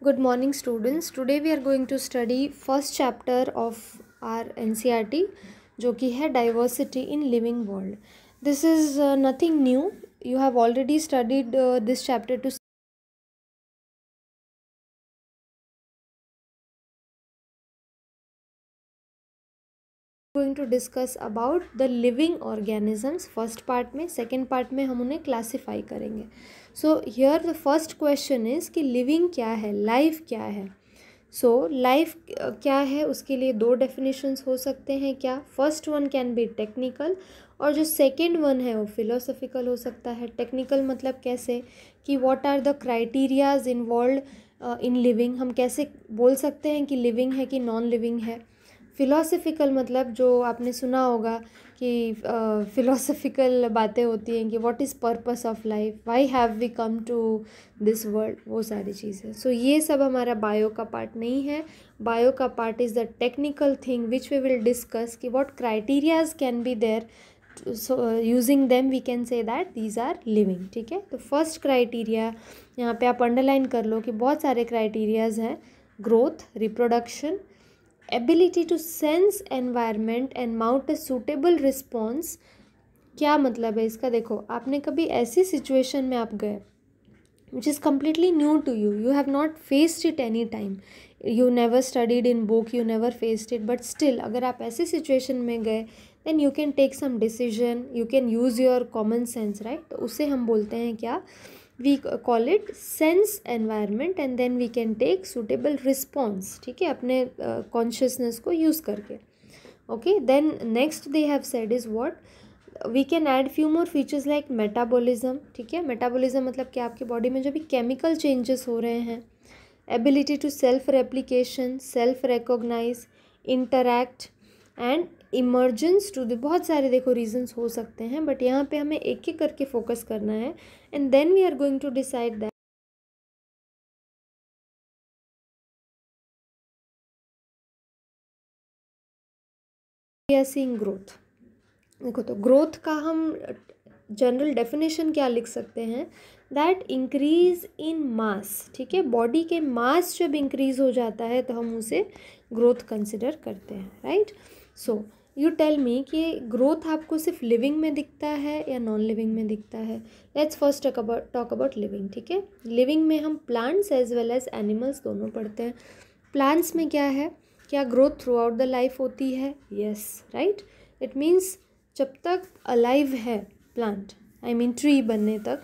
Good morning, students. Today we are going to study first chapter of our NCERT, जो कि है diversity in living world. This is nothing new. You have already studied this chapter to going to discuss about the living organisms first part में. second part में हम उन्हें classify करेंगे. So here the first question is कि living क्या है, life क्या है. सो लाइफ क्या है, उसके लिए दो डेफिनेशंस हो सकते हैं. क्या first one can be technical और जो सेकंड वन है वो फिलोसफिकल हो सकता है. टेक्निकल मतलब कैसे कि what are the criterias involve in living, हम कैसे बोल सकते हैं कि लिविंग है कि नॉन लिविंग है. फिलोसफिकल मतलब जो आपने सुना होगा कि फिलोसफिकल बातें होती हैं कि what is purpose of life, why have we come to this world, वो सारी चीज़ें. सो ये सब हमारा बायो का पार्ट नहीं है. बायो का part is the technical thing which we will discuss कि what criterias can be there. So using them we can say that these are living. ठीक है, तो फर्स्ट क्राइटेरिया यहाँ पे आप अंडरलाइन कर लो कि बहुत सारे क्राइटेरियाज हैं. Growth, reproduction, ability to sense environment and mount a suitable response. क्या मतलब है इसका? देखो, आपने कभी ऐसी सिचुएशन में आप गए which is completely new to you, you have not faced it any time, you never studied in book, you never faced it, but still अगर आप ऐसी सिचुएशन में गए then you can take some decision, you can use your common sense, right. तो उसे हम बोलते हैं क्या, we call it sense environment and then we can take suitable response. ठीक है, अपने consciousness को use करके. okay, then next they have said is what we can add few more features like metabolism. ठीक है, metabolism मतलब कि आपकी बॉडी में जो भी chemical changes हो रहे हैं, ability to self replication, self recognize, interact and emergence to the, बहुत सारे देखो रीजंस हो सकते हैं, बट यहाँ पे हमें एक एक करके फोकस करना है. And then we are going to decide that we are seeing growth. देखो, तो ग्रोथ का हम जनरल डेफिनेशन क्या लिख सकते हैं, दैट इंक्रीज इन मास. ठीक है, बॉडी के मास जब इंक्रीज हो जाता है तो हम उसे ग्रोथ कंसिडर करते हैं, right. So you tell me कि ग्रोथ आपको सिर्फ लिविंग में दिखता है या नॉन लिविंग में दिखता है. Let's first talk about living. ठीक है, लिविंग में हम plants as well as animals दोनों पढ़ते हैं. प्लांट्स में क्या है, क्या growth throughout the life होती है? Yes, right. इट मीन्स जब तक अलाइव है प्लांट, आई मीन ट्री बनने तक,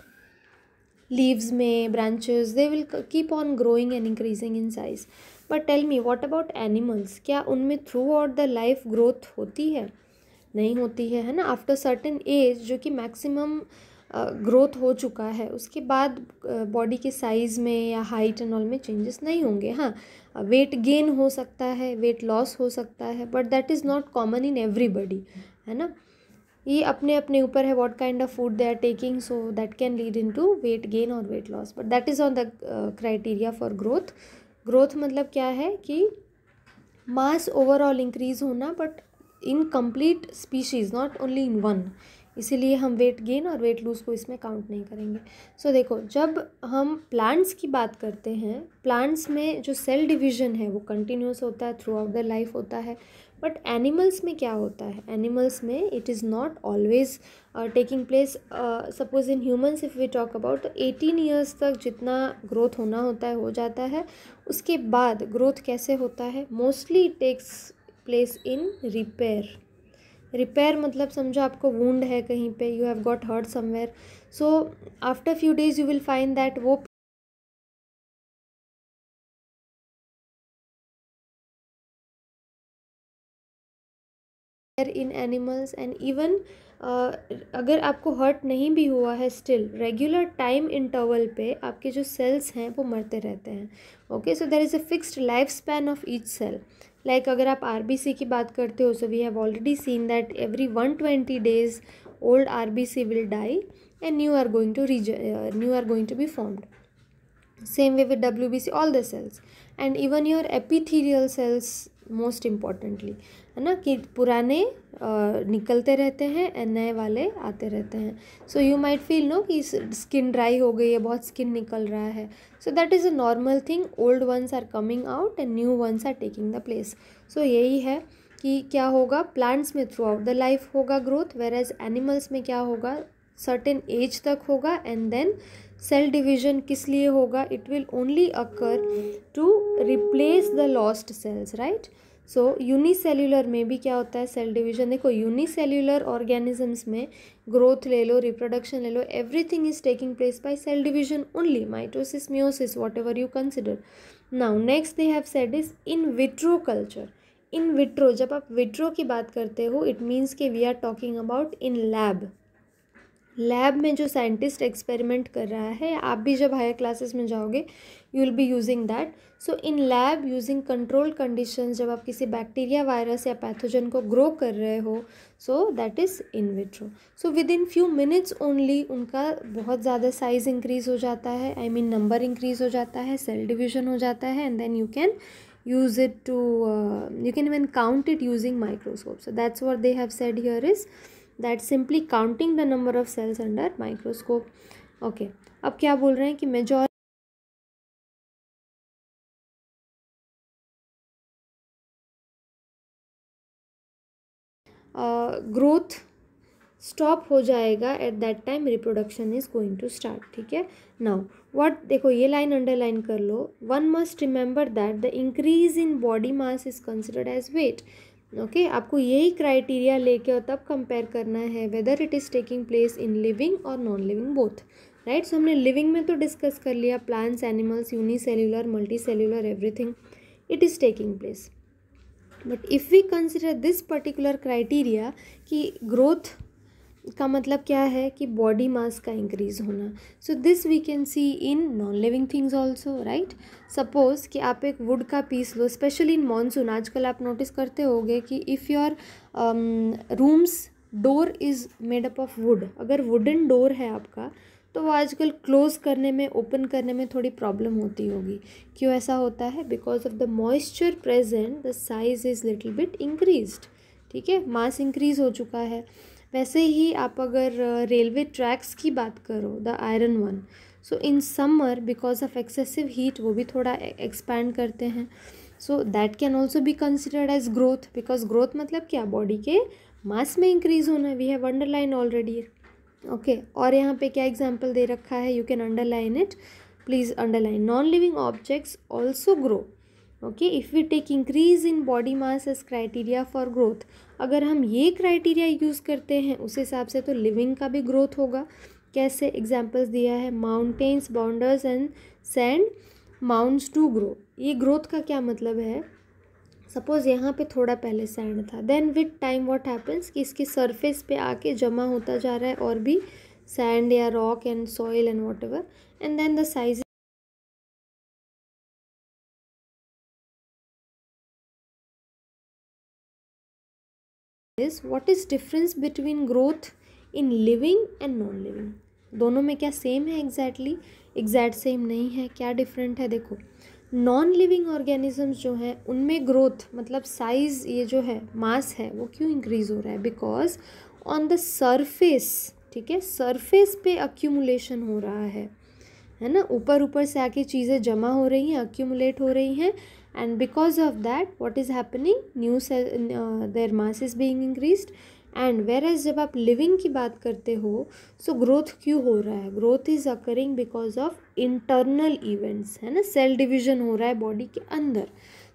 लीव्स में branches, they will keep on growing and increasing in size. But tell me what about animals, क्या उनमें throughout the life growth होती है? नहीं होती है ना. आफ्टर सर्टेन एज, जो कि मैक्सिमम ग्रोथ हो चुका है, उसके बाद बॉडी के साइज़ में या हाइट एंड ऑल में चेंजेस नहीं होंगे. हाँ, वेट गेन हो सकता है, वेट लॉस हो सकता है, but that is not common in everybody, है ना. ये अपने अपने ऊपर है what kind of food they are taking, so that can lead in to weight gain और weight loss, but that is on the criteria for growth. Growth मतलब क्या है कि मास ओवरऑल इंक्रीज होना, but in complete species, not only in one. इसीलिए हम weight gain और weight lose को इसमें काउंट नहीं करेंगे. सो देखो, जब हम प्लांट्स की बात करते हैं, प्लांट्स में जो सेल डिवीजन है वो कंटिन्यूस होता है, थ्रू आउट द लाइफ होता है. बट एनिमल्स में क्या होता है, एनिमल्स में it is not always taking place. Suppose in humans if we talk about, तो 18 ईयर्स तक जितना ग्रोथ होना होता है हो जाता है. उसके बाद ग्रोथ कैसे होता है, mostly it takes place in repair. Repair मतलब समझो आपको वुंड है कहीं पे, you have got hurt somewhere, so after few days you will find that वो इन एनिमल्स. एंड इवन अगर आपको हर्ट नहीं भी हुआ है, स्टिल रेगुलर टाइम इंटरवल पे आपके जो सेल्स हैं वो मरते रहते हैं. Okay, so there is a fixed life span of each cell. Like अगर आप आरबीसी की बात करते हो, so we have already seen that every 120 days old RBC will die and new are going to be formed. Same way with WBC, all the cells, and even your epithelial cells most importantly, है ना, कि पुराने निकलते रहते हैं and नए वाले आते रहते हैं. So you might feel no कि स्किन ड्राई हो गई है, बहुत स्किन निकल रहा है. So that is a normal thing. Old ones are coming out and new ones are taking the place. So यही है कि क्या होगा, प्लांट्स में थ्रू आउट द लाइफ होगा ग्रोथ, वेर एज एनिमल्स में क्या होगा, सर्टेन एज तक होगा एंड देन सेल डिविजन किस लिए होगा, it will only occur to replace the lost cells, right. So unicellular में भी क्या होता है, सेल डिविजन. देखो यूनिसेल्यूलर ऑर्गेनिजम्स में ग्रोथ ले लो, रिप्रोडक्शन ले लो, everything is taking place by cell division only, mitosis, meiosis, whatever you consider. Now next they have said is in vitro culture. In vitro, जब आप vitro की बात करते हो, इट मीन्स कि we are talking about in lab. Lab में जो scientist experiment कर रहा है, आप भी जब हायर क्लासेस में जाओगे you will be using that. So in lab using control conditions, जब आप किसी बैक्टीरिया, वायरस या पैथोजन को ग्रो कर रहे हो, सो that is in vitro. So with in few minutes only उनका बहुत ज़्यादा साइज़ इंक्रीज़ हो जाता है, आई मीन नंबर इंक्रीज़ हो जाता है, सेल डिविजन हो जाता है, and then you can use it to you can even count it using microscope. So that's what they have said here is that simply counting the number of cells under microscope. Okay, अब क्या बोल रहे हैं कि majeure growth stop हो जाएगा, at that time reproduction is going to start. ठीक है. नाउ व्हाट, देखो ये लाइन अंडरलाइन कर लो. One must remember that the increase in body mass is considered as weight. Okay, आपको यही क्राइटेरिया लेके और तब कंपेयर करना है whether it is taking place in living और non living both, right. So हमने लिविंग में तो डिस्कस कर लिया, plants, animals, unicellular, multi cellular, everything it is taking place. But if we consider this particular criteria कि growth का मतलब क्या है कि बॉडी मास का इंक्रीज़ होना. So this we can see in non living things also, right. Suppose कि आप एक वुड का पीस लो, स्पेशली इन मानसून. आजकल आप नोटिस करते होगे कि if your room's door is made up of wood, अगर वुडन डोर है आपका, तो वो आजकल क्लोज़ करने में, ओपन करने में थोड़ी प्रॉब्लम होती होगी. क्यों ऐसा होता है? Because of the moisture present the size is little bit increased. ठीक है, मास इंक्रीज़ हो चुका है. वैसे ही आप अगर रेलवे ट्रैक्स की बात करो, the iron one, so in summer because of excessive heat वो भी थोड़ा एक्सपैंड करते हैं. So that can also be considered as growth, because growth मतलब क्या, बॉडी के मास में इंक्रीज़ होना. We have underline already. Okay, और यहाँ पे क्या एग्जाम्पल दे रखा है, you can underline it, please underline. Non living objects also grow. Okay, if we take increase in body mass age criteria for growth, अगर हम ये क्राइटेरिया यूज़ करते हैं उस हिसाब से तो लिविंग का भी ग्रोथ होगा. कैसे? एग्जाम्पल्स दिया है, mountains, boulders and sand mounds to grow. ये ग्रोथ का क्या मतलब है? सपोज़ यहाँ पे थोड़ा पहले सैंड था, then with time what happens कि इसके सरफेस पे आके जमा होता जा रहा है और भी सैंड या rock and soil and whatever, and then the size. What is difference between growth in living and non living? दोनों में क्या सेम है? एग्जैक्ट सेम नहीं है. क्या डिफरेंट है? देखो, नॉन लिविंग ऑर्गेनिजम्स जो हैं उनमें ग्रोथ मतलब साइज़, ये जो है मास है, वो क्यों इंक्रीज़ हो रहा है? बिकॉज ऑन द सरफेस, ठीक है, सरफेस पे अक्यूमुलेशन हो रहा है ना, ऊपर से आके चीज़ें जमा हो रही हैं, अक्यूमुलेट हो रही हैं, and because of that what is happening, new cell, there mass is being increased. And whereas जब आप लिविंग की बात करते हो, सो ग्रोथ क्यों हो रहा है? Growth is occurring because of internal events, है ना, सेल डिविजन हो रहा है बॉडी के अंदर.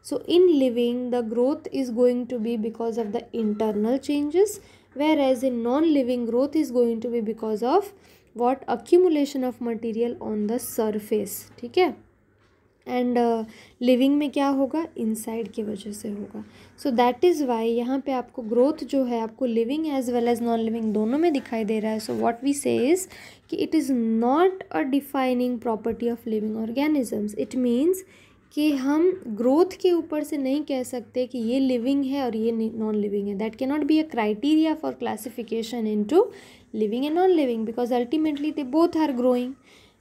So in living the growth is going to be because of the internal changes, whereas in non living growth is going to be because of what, accumulation of material on the surface. ठीक है. And living में क्या होगा? Inside की वजह से होगा. सो that is why यहाँ पे आपको ग्रोथ जो है आपको living as well as non living दोनों में दिखाई दे रहा है. So what we say is कि it is not a defining property of living organisms. It means कि हम ग्रोथ के ऊपर से नहीं कह सकते कि ये लिविंग है और ये नॉन लिविंग है. That can not be a criteria for classification into living and non living, because ultimately they both are growing.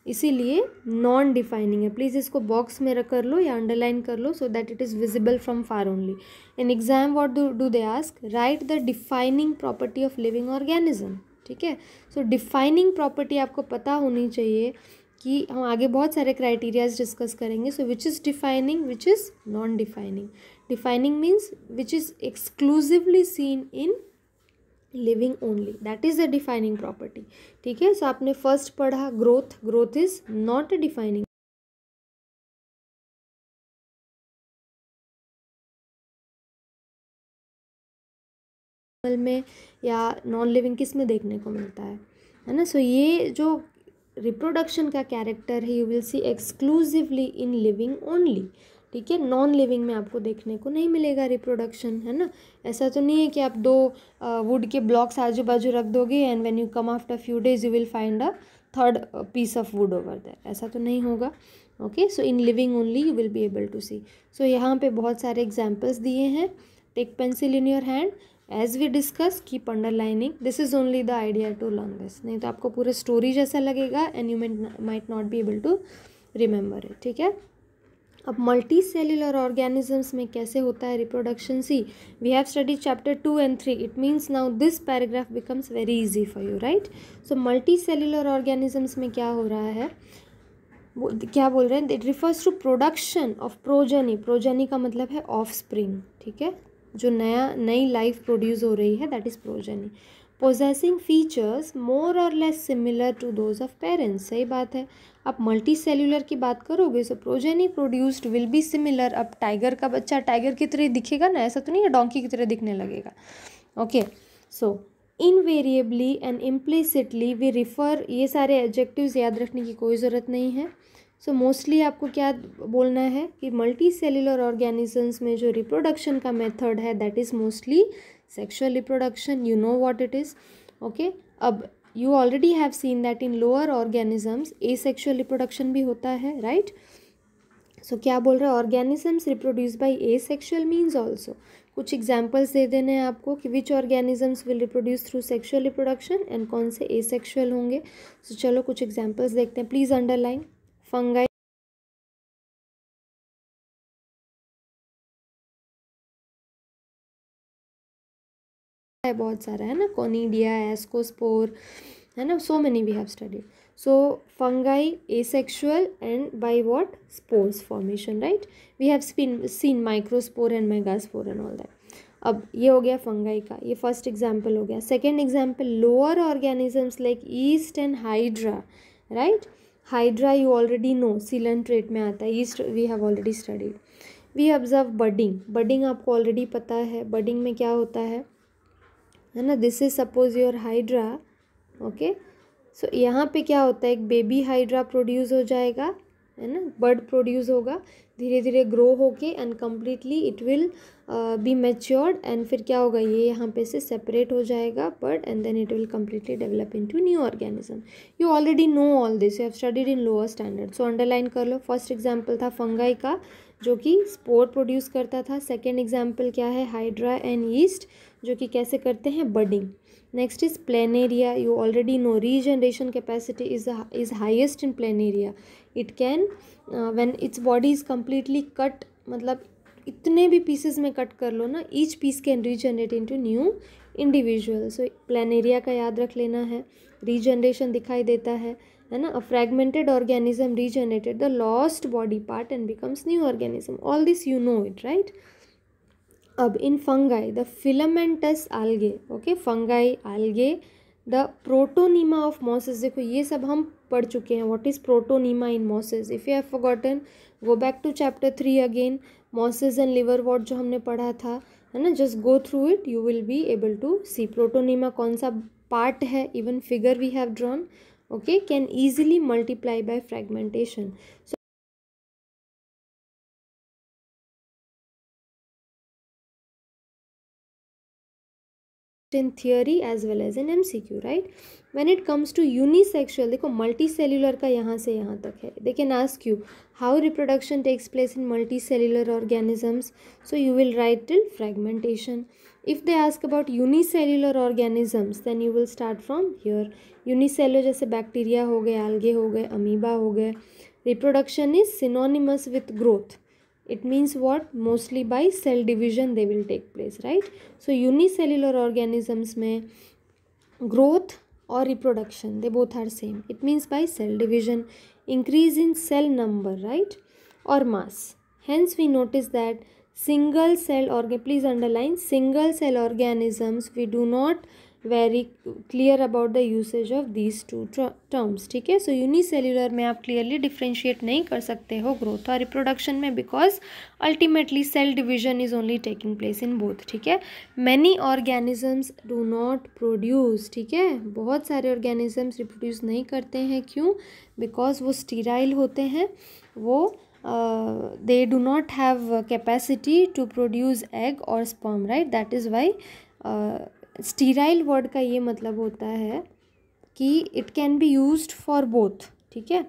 इसीलिए नॉन डिफाइनिंग है। प्लीज़ इसको बॉक्स में कर लो या अंडरलाइन कर लो so that it is visible from far only. In exam what do they ask, right the defining property of living organism. ठीक है, सो डिफाइनिंग प्रॉपर्टी आपको पता होनी चाहिए कि हम आगे बहुत सारे क्राइटेरियाज डिस्कस करेंगे। So which is defining, which is non defining. Defining means which is exclusively seen in living only, that is the defining property. ठीक है, सो आपने फर्स्ट पढ़ा growth, growth is not a defining में या non living किस में देखने को मिलता है ना। सो ये जो रिप्रोडक्शन का कैरेक्टर है you will see exclusively in living only. ठीक है, नॉन लिविंग में आपको देखने को नहीं मिलेगा रिप्रोडक्शन, है ना। ऐसा तो नहीं है कि आप दो वुड के ब्लॉक्स आजू बाजू रख दोगे and when you come after few days you will find a third piece of wood over there, ऐसा तो नहीं होगा। Okay, so in living only you will be able to see. So यहाँ पे बहुत सारे एग्जाम्पल्स दिए हैं। Take pencil in your hand, as we discuss keep underlining, this is only the idea to learn this, नहीं तो आपको पूरा स्टोरी जैसा लगेगा and you might not be able to remember it. ठीक है, अब मल्टी सेल्यूलर ऑर्गेनिजम्स में कैसे होता है reproduction, see we have study chapter 2 and 3, it means now this paragraph becomes very easy for you, right. So multicellular organisms में क्या हो रहा है, वो क्या बोल रहे हैं, it refers to production of progeny, progeny का मतलब है ऑफ स्प्रिंग। ठीक है, जो नई लाइफ प्रोड्यूस हो रही है that is progeny, possessing features more और less similar to those of parents. सही बात है, आप मल्टी सेल्यूलर की बात करोगे so progeny produced will be similar. अब टाइगर का बच्चा टाइगर की तरह दिखेगा ना, ऐसा तो नहीं है डोंकी की तरह दिखने लगेगा। Okay, so invariably and implicitly we refer, ये सारे एडजेक्टिव्स याद रखने की कोई ज़रूरत नहीं है। सो मोस्टली आपको क्या बोलना है कि मल्टी सेल्यूलर ऑर्गेनिजम्स में जो रिप्रोडक्शन का मेथड है that is mostly sexual reproduction, you know what it is. Okay, अब you already have seen that in lower organisms asexual reproduction भी होता है, राइट। सो क्या बोल रहे हैं, organisms reproduce by asexual means also. कुछ एग्जाम्पल्स दे देने हैं आपको कि which organisms will reproduce through sexual reproduction and कौन से एसेक्सुअल होंगे। सो चलो कुछ एग्जाम्पल्स देखते हैं, प्लीज़ अंडरलाइन। फंगाई है बहुत सारा, है ना, कोनिडिया, एस्कोस्पोर, है ना, so many we have studied. So fungi asexual and by what, spores formation, right. We have seen microspore and megaspore and all that. अब ये हो गया फंगाई का, ये फर्स्ट एग्जाम्पल हो गया। Second example, lower organisms like yeast and hydra, right. Hydra you already know coelenterate में आता है, yeast we have already studied. We observe budding, budding आपको ऑलरेडी पता है, बडिंग में क्या होता है ना, this is suppose your hydra. Okay, so यहाँ पे क्या होता है, एक बेबी हाइड्रा प्रोड्यूस हो जाएगा, है ना, बर्ड प्रोड्यूस होगा, धीरे धीरे ग्रो होके and completely it will be matured and फिर क्या होगा, ये यहाँ पे से सेपरेट हो जाएगा bird and then it will completely develop into new organism. You already know all this, you have studied in lower standard, so underline कर लो। फर्स्ट एग्जाम्पल था फंगाई का जो कि स्पोर प्रोड्यूस करता था। सेकेंड एग्जाम्पल क्या है, हाइड्रा एंड ईस्ट जो कि कैसे करते हैं, budding. Next is planaria, you already no regeneration capacity is highest in planaria. It can when its body is completely cut, मतलब इतने भी पीसेस में कट कर लो ना, each piece can regenerate into new individual. So planaria का याद रख लेना है, रीजनरेशन दिखाई देता है ना। A fragmented organism regenerated the lost body part and becomes new organism, all this you know it, right. अब in fungi the filamentous algae, okay, fungi algae, the protonema of mosses, देखो ये सब हम पढ़ चुके हैं, what is protonema in mosses, if you have forgotten go back to chapter 3 again, mosses and liverwort जो हमने पढ़ा था, है ना, just go through it, you will be able to see protonema कौन सा पार्ट है, even figure we have drawn, okay, can easily multiply by fragmentation. in theory as well as in MCQ, right? When it comes to unisexual, देखो multicellular का यहाँ से यहाँ तक है. They can ask you how reproduction takes place in multicellular organisms. So you will write till fragmentation. If they ask about unicellular organisms, then you will start from here. Unicellular जैसे bacteria हो गए, algae हो गए, amoeba हो गए. Reproduction is synonymous with growth. It means what? Mostly by cell division they will take place, right? So unicellular organisms में growth or reproduction, they both are same. It means by cell division, increase in cell number, right? Or mass. Hence we notice that single cell please underline single cell organisms, we do not very clear about the usage of these two terms. ठीक है. So unicellular में आप clearly differentiate नहीं कर सकते हो growth और reproduction में, because ultimately cell division is only taking place in both. ठीक है. Many organisms do not produce. ठीक है. बहुत सारे organisms reproduce नहीं करते हैं. क्यों? Because वो sterile होते हैं. वो they do not have capacity to produce egg or sperm, right? That is why sterile word का ये मतलब होता है कि it can be used for both. ठीक है.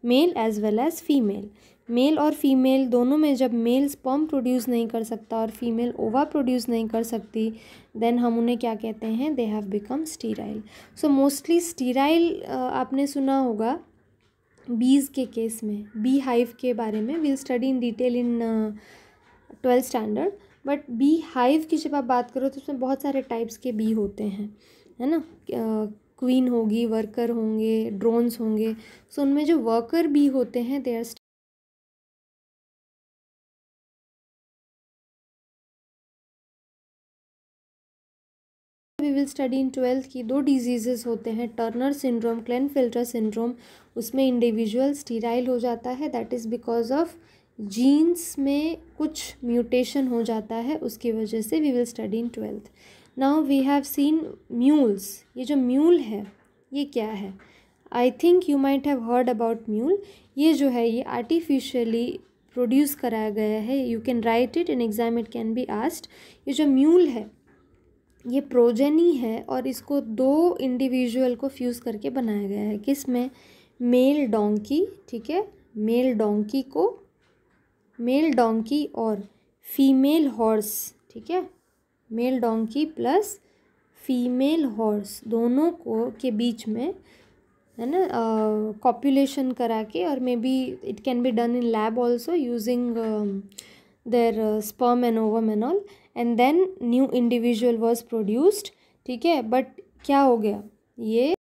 Male as well as female. Male और फीमेल दोनों में जब मेल स्पर्म प्रोड्यूस नहीं कर सकता और फीमेल ओवा प्रोड्यूस नहीं कर सकती, देन हम उन्हें क्या कहते हैं? They have become sterile. So mostly sterile आपने सुना होगा बीज के केस में, बी हाइव के बारे में. Will study in detail in 12th standard. But bee hive की जब आप बात करो तो उसमें बहुत सारे टाइप्स के बी होते हैं, है ना. क्वीन होगी, वर्कर होंगे, ड्रोन्स होंगे. सो उनमें जो वर्कर बी होते हैं they are we will study in 12th की दो डिजीजेस होते हैं, टर्नर सिंड्रोम, क्लेनफिल्टर सिंड्रोम. उसमें इंडिविजुअल स्टीराइल हो जाता है. That is because of genes में कुछ म्यूटेशन हो जाता है, उसकी वजह से. We will study in 12th. Now we have seen mules. ये जो म्यूल है ये क्या है? I think you might have heard about mule. ये जो है ये आर्टिफिशियली प्रोड्यूस कराया गया है. You can write it in exam, it can be asked. ये जो म्यूल है ये प्रोजेनी है और इसको दो इंडिविजुअल को फ्यूज़ करके बनाया गया है. किस में? Mail donkey. ठीक है. मेल डोंकी को, मेल डोंकी और फीमेल हॉर्स. ठीक है. Mail donkey plus female horse दोनों को के बीच में, है ना, कॉपुलेशन करा के, और maybe it can be done in lab also using their sperm and ovum and all, and then new individual was produced. ठीक है. बट क्या हो गया? ये